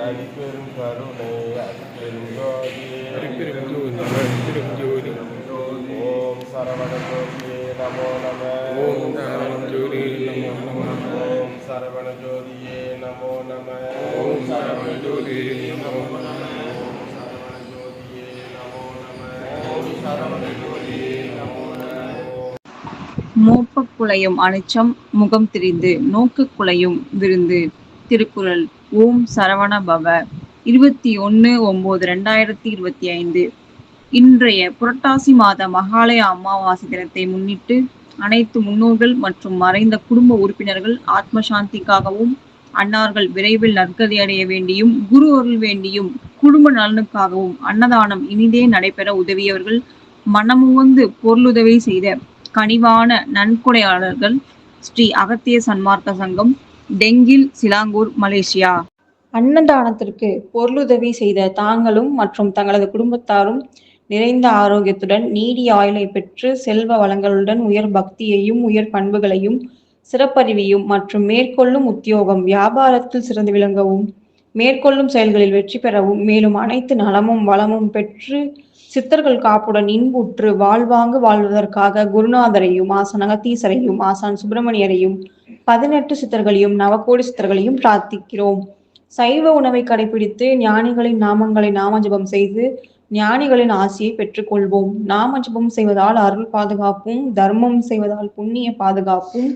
அரிப்பெரும் கருணை அரிப்பெரும் ஜோதி ஓம் சரவண ஜோதியே நமோ நம ஓம் சரவண ஜோதியே நமோ நம ஓம் சரவண ஜோதியே நமோ நம ஓம் சரவண ஜோதியே நமோ நம மோப்பக் குழையும் அனிச்சம் முகம் திரிந்து நோக்குக் குழையும் விருந்து. திருக்குறள். ஓம் சரவண பவ. 21/9/2025. இன்றைய புரட்டாசி மாத மகாலய அமாவாசை தினத்தை முன்னிட்டு அனைத்து முன்னோர்கள் மற்றும் மறைந்த குடும்ப உறுப்பினர்கள் ஆத்ம சாந்திக்காகவும், அன்னார்கள் விரைவில் நற்கதி அடைய வேண்டியும், குரு அருள் வேண்டியும், குடும்ப நலனுக்காகவும் அன்னதானம் இனிதே நடைபெற உதவியவர்கள், மனமுவந்து பொருளுதவி செய்த கனிவான நன்கொடையாளர்கள் ஸ்ரீ அகத்திய சன்மார்க்க சங்கம், டெங்கில், சிலாங்கூர், மலேசியா. அன்னதானத்திற்கு பொருளுதவி செய்த தாங்களும் மற்றும் தங்களது குடும்பத்தாரும் நிறைந்த ஆரோக்கியத்துடன் நீடிய ஆயுளை பெற்று செல்வ வளங்களுடன் உயர் பக்தியையும் உயர் பண்புகளையும் சிறப்பறிவையும் மற்றும் மேற்கொள்ளும் உத்தியோகம் வியாபாரத்தில் சிறந்து விளங்கவும், மேற்கொள்ளும் செயல்களில் வெற்றி பெறவும், மேலும் அனைத்து நலமும் வளமும் பெற்று சித்தர்கள் காப்புடன் இன்புற்று வாழ்வாங்கு வாழ்வதற்காக குருநாதரையும், ஆசான் அகத்தீசரையும், ஆசான் சுப்பிரமணியரையும், 18 சித்தர்களையும், நவகோடி சித்தர்களையும் பிரார்த்திக்கிறோம். சைவ உணவை கடைபிடித்து ஞானிகளின் நாமங்களை நாமஜபம் செய்து ஞானிகளின் ஆசியை பெற்றுக் கொள்வோம். நாமஜபம் செய்வதால் அருள் பாதுகாப்பும், தர்மம் செய்வதால் புண்ணிய பாதுகாப்பும்,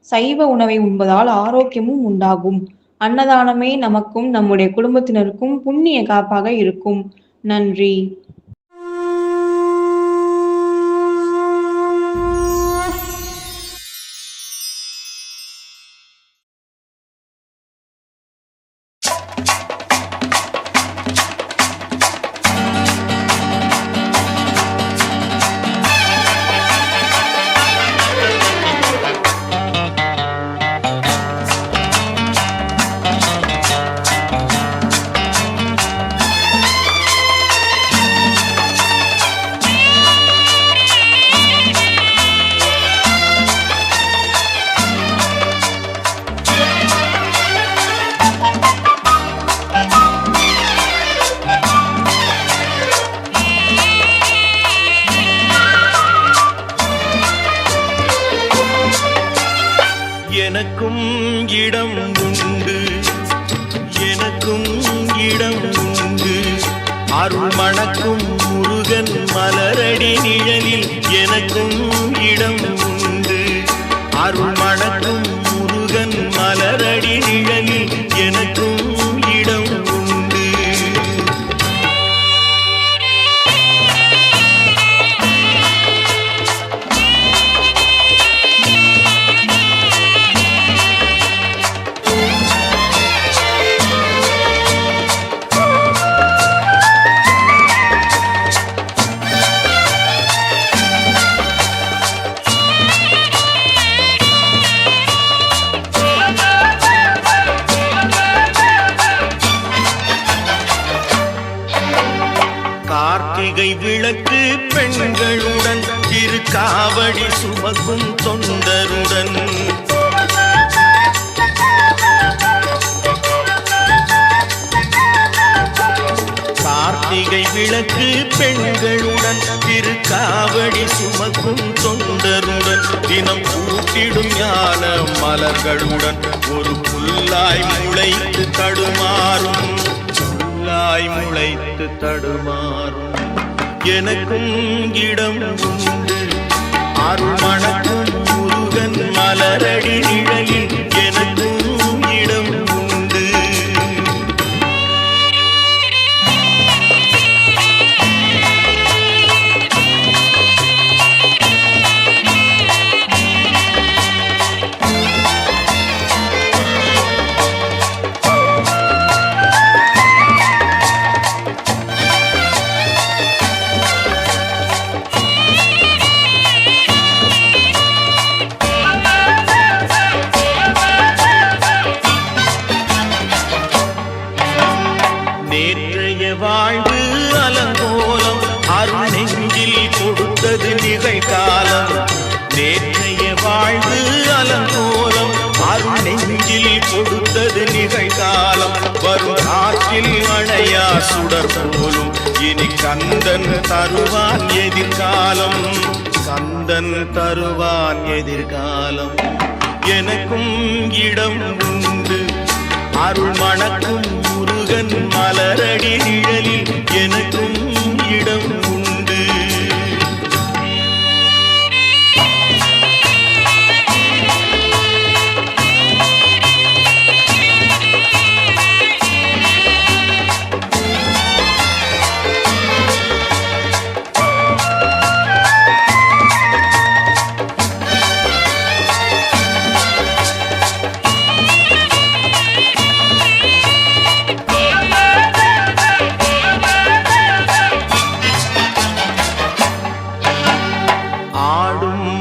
சைவ உணவை உண்பதால் ஆரோக்கியமும் உண்டாகும். அன்னதானமே நமக்கும் நம்முடைய குடும்பத்தினருக்கும் புண்ணிய காப்பாக இருக்கும். நன்றி. எனக்கும் இடம் உண்டு, எனக்கும் இடம் உண்டு, அருள் மணக்கும் முருகன் மலரடி நிழலில் எனக்கும் இடம் உண்டு, அருள் மணக்கும் முருகன் மலரடி நிழலில் எனக்கும் இடம் உண்டு. கார்த்திகை விளக்கு பெண்களுடன் திருக்காவடி சுமக்கும் தொண்டருடன் கார்த்திகை விளக்கு பெண்களுடன் திருக்காவடி சுமக்கும் தொண்டருடன் தினம் கூட்டிடும் ஞான மலர்களுடன் ஒரு புல்லாய் முளைத்து தடுமாறும், புல்லாய் முளைத்து தடுமாறும். எனக்கும் இடம் உண்டு, அருள் மணக்கும் முருகன் மலரடி நிழலில் எனக்கும் இடம் உண்டு. சுடர் போலும் இனி கந்தன் தருவான் எதிர்காலம். கந்தன் தருவான் எதிர்காலம். எனக்கும் இடம் உண்டு அருள் மணக்கும் முருகன் மலரடி நிழலில் எனக்கும் இடம் உண்டு.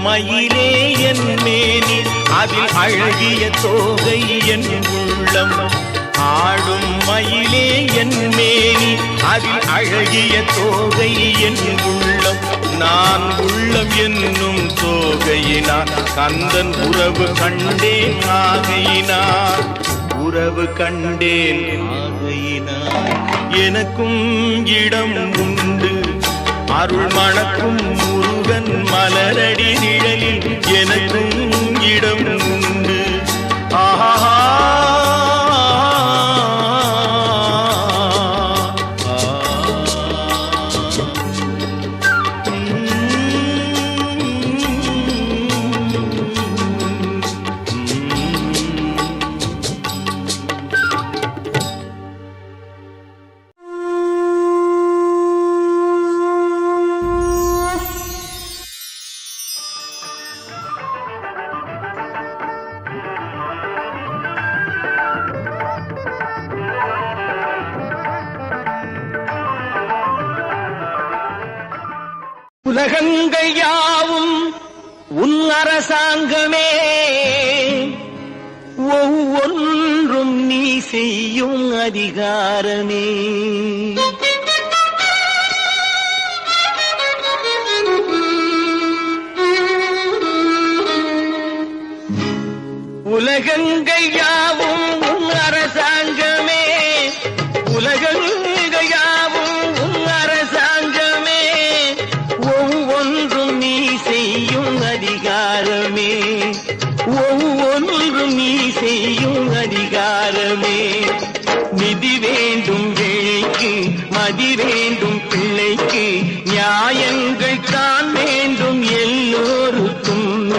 மயிலே என் மேனி அதில் அழகிய தோகை என் உள்ளம். ஆடும் மயிலே என் மேனி அதில் அழகிய தோகை என் உள்ளம். நான் உள்ளம் என்னும் தோகையினார் கந்தன் உறவு கண்டேன் ஆகையினார். உறவு கண்டேன் ஆகையினார். எனக்கும் இடம் உண்டு அருள் மணக்கும் முருகன் மலரடி நிழலில் எனக்கும் இடம் உண்டு. ஆஹா உலகங்கள் யாவும் உன் அரசாங்கமே. ஒவ்வொன்றும் நீ செய்யும் அதிகாரமே. உலகங்கள் யாவும் உன் அரசாங்கமே. உலகங்கள் யாவும் உன் அரசாங்கமே. ஒவ்வொன்றும் நீ செய்யும் அதிகாரமே. ஒவ்வொன்றும் நீ செய்யும் அதிகாரமே. நிதி வேண்டும் ஏழைக்கு, மதி வேண்டும் பிள்ளைக்கு, நியாயங்கள் தான் வேண்டும் எல்லோருக்கும்.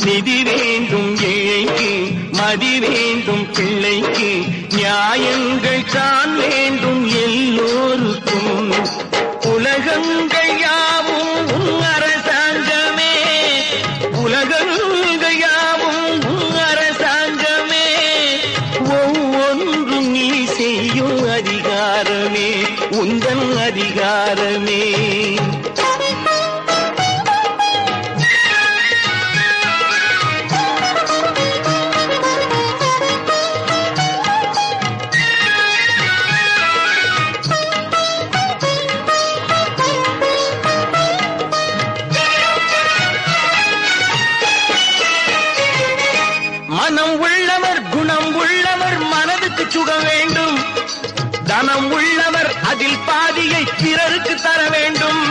நிதி வேண்டும் ஏழைக்கு, மதி வேண்டும் பிள்ளைக்கு, நியாயங்கள் தான் வேண்டும் எல்லோருக்கும். உலகங்கள் யாவும் உன் அரசாங்கமே. உலகங்கள் யாவும் உன் அரசாங்கமே. ஒவ்வொன்றும் நீ செய்யும் அதிகாரமே. உந்தன் அதிகாரமே. மனம் உள்ளவர் குணம் உள்ளவர் மனதுக்கு சுகம் வேண்டும். தனம் உள்ளவர் அதில் பாதியை பிறருக்கு தர வேண்டும்.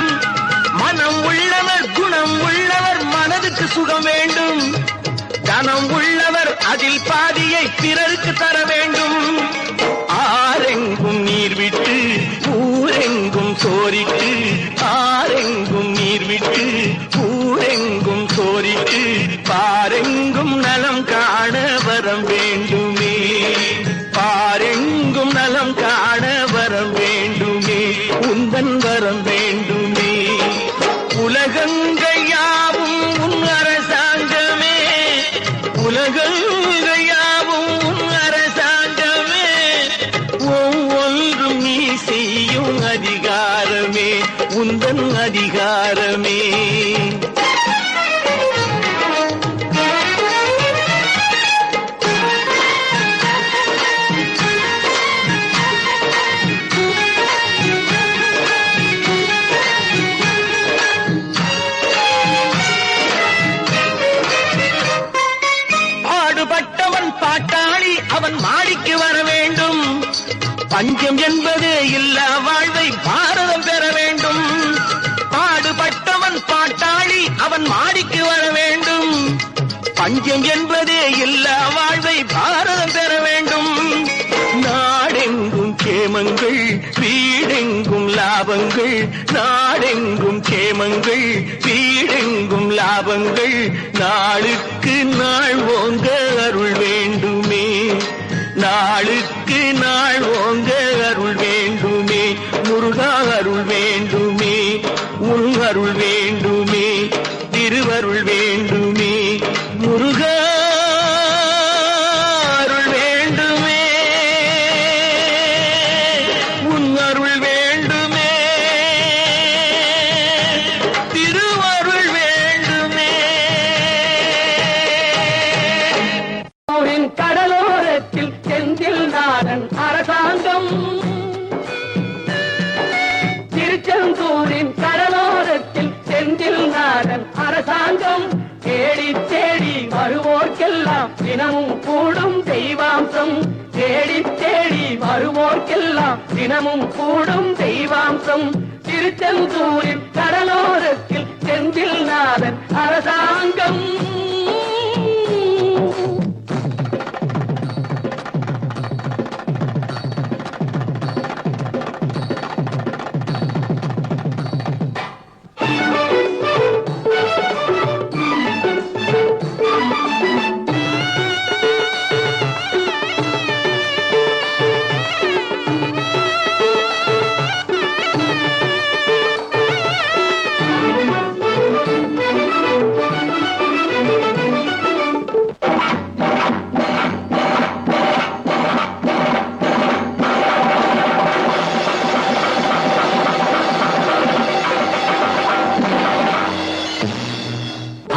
மனம் உள்ளவர் குணம் உள்ளவர் மனதுக்கு சுகம் வேண்டும். தனம் உள்ளவர் அதில் பாதியை பிறருக்கு தர வேண்டும். ஆரெங்கும் நீர் விட்டு ஊரெங்கும் சோரிட்டு. ஆரெங்கும் நீர் விட்டு ஊரெங்கும் சோரிட்டு. பாரெங்கும் நலம் காண வரம் வேண்டுமே. பாரெங்கும் நலம் காண வரம் வேண்டுமே. உந்தன் வரம் வேண்டுமே. உலகங்கள் யாவும் உன் அரசாங்கமே. உலகங்கள் யாவும் உன் அரசாங்கமே. ஒவ்வொன்றும் நீ செய்யும் அதிகாரமே. உந்தன் அதிகாரமே. பஞ்சம் என்பதே இல்லா வாழ்வை பாரதம் பெற வேண்டும். பாடுபட்டவன் பாட்டாளி, அவன் மாடிக்கு வர வேண்டும். பஞ்சம் என்பதே இல்லா வாழ்வை பாரதம் பெற வேண்டும். நாடெங்கும் கேமங்கள், வீடெங்கும் லாபங்கள். நாடெங்கும் கேமங்கள், வீடெங்கும் லாபங்கள். நாளுக்கு நாள் ஓங்க அருள் வேண்டுமே, நாளுக்கு நாள் ஓங்க அருள் வேண்டுமே. முருகா அருள் வேண்டுமே, உன் அருள் வேண்டுமே, திருவருள் வேண்டுமே. முருகா அருள் வேண்டுமே, உன் அருள் வேண்டுமே, திருவருள் வேண்டுமே. கடலோரத்தில் செந்தில் நாடன் அரசாங்கம், திருச்செந்தூரின் கடலோரத்தில் செந்தில் நாடன் அரசாங்கம். தேடி தேடி வருவோர்க்கெல்லாம் தினமும் கூடும் தெய்வாம்சம். தேடி தேடி வருவோர்க்கெல்லாம் தினமும் கூடும் தெய்வாம்சம். திருச்செந்தூரின் கடலோரத்தில் செந்தில் நாடன் அரசாங்கம்.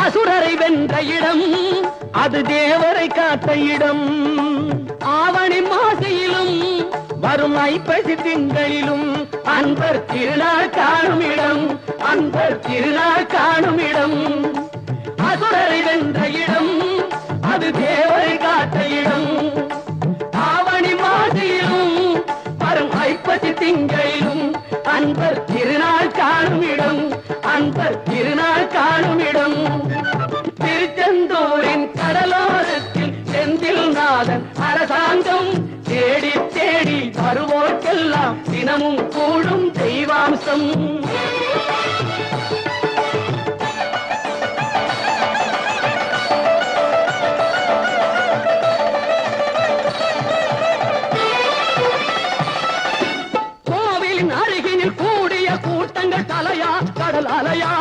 அசுரரை வென்ற இடம் அது தேவரை காத்த இடம். ஆவணி மாசையிலும் வரும் ஐப்பசி திங்களிலும் அன்பர் திருநாள் காணும் இடம், அன்பர் திருநாள் காணும் இடம். அசுரரை வென்ற இடம் அது தேவரை காத்த இடம். ஆவணி மாசையிலும் வரும் ஐப்பசி திங்களிலும் அன்பர் திருநாள் காணும் இடம், அன்பர் திருநாள் காணும் இடம். திருச்செந்தூரின் கடலோரத்தில் செந்தில் நாதன் அரசாங்கம். தேடி தேடி வருவோர்க்கெல்லாம் தினமும் கூடும் தெய்வாம்சம். கோவிலின் அருகினில் கூடிய கூட்டங்கள் தலையா கடல் அலையா.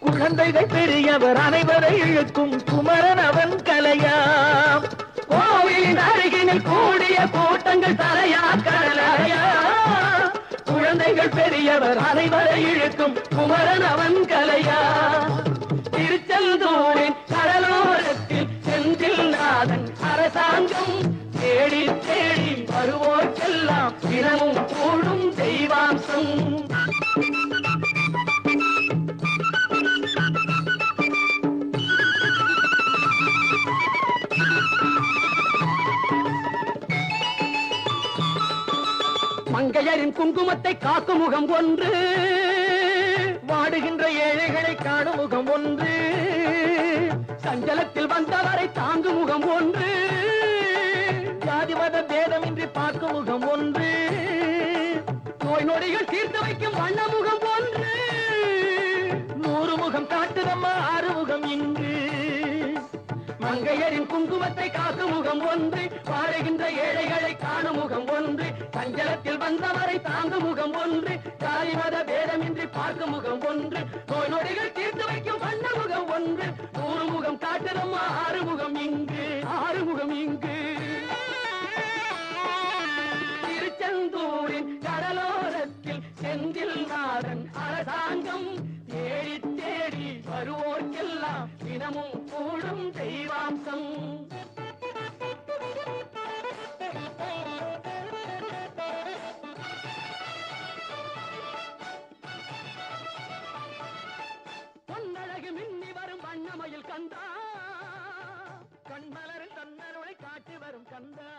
குழந்தைகள் பெரியவர் அனைவரை இழுக்கும் குமரன் அவன் கலையா. கோவிலின் அருகினில் கூடிய கூட்டங்கள் தலையா கடலையா. குழந்தைகள் பெரியவர் அனைவரை இழுக்கும் குமரன் அவன் கலையா. திருச்செந்தூரின் கடலோரத்தில் செந்தில் நாதன் அரசாங்கம். தேடி தேடி வருவோர்க்கெல்லாம் தினமும் கூடும் தெய்வாம்சம். மங்கையரின் குங்குமத்தை காக்கும் முகம் ஒன்று, வாடுகின்ற ஏழைகளை காணும் முகம் ஒன்று. சஞ்சலத்தில் வந்தவரை தாங்கும் முகம் ஒன்று, ஜாதி மத பேதமின்றி பார்க்கும் முகம் ஒன்று. நோய் நொடிகள் தீர்த்து வைக்கும் வண்ண முகம் ஒன்று. 100 முகம் காட்டுதம்மா ஆறுமுகம் இங்கு. மங்கையரின் குங்குமத்தை காக்கும் முகம் ஒன்று, வாழுகின்ற ஏழைகளை காணும் முகம் ஒன்று. சஞ்சலத்தில் வந்தவரை தாங்கும் முகம் ஒன்று, ஜாதி மத பேதமின்றி பார்க்கும் முகம் ஒன்று. நோய் நொடிகள் தீர்த்து வைக்கும் வண்ண முகம் ஒன்று. 100 முகம் காட்டுதம்மா ஆறுமுகம் இங்கு, ஆறுமுகம் இங்கு. திருச்செந்தூரின் கடலோரத்தில் செந்தில் நாதன் அரசாங்கம். தேடி தேடி வருவோர்க்கெல்லாம் தினமும் கூடும் தெய்வாம்சம். பொன்னழகு மின்னி வரும் வண்ணமயில் கந்தா, கண்மலரில் தன்னருளை காட்டி வரும் கந்தா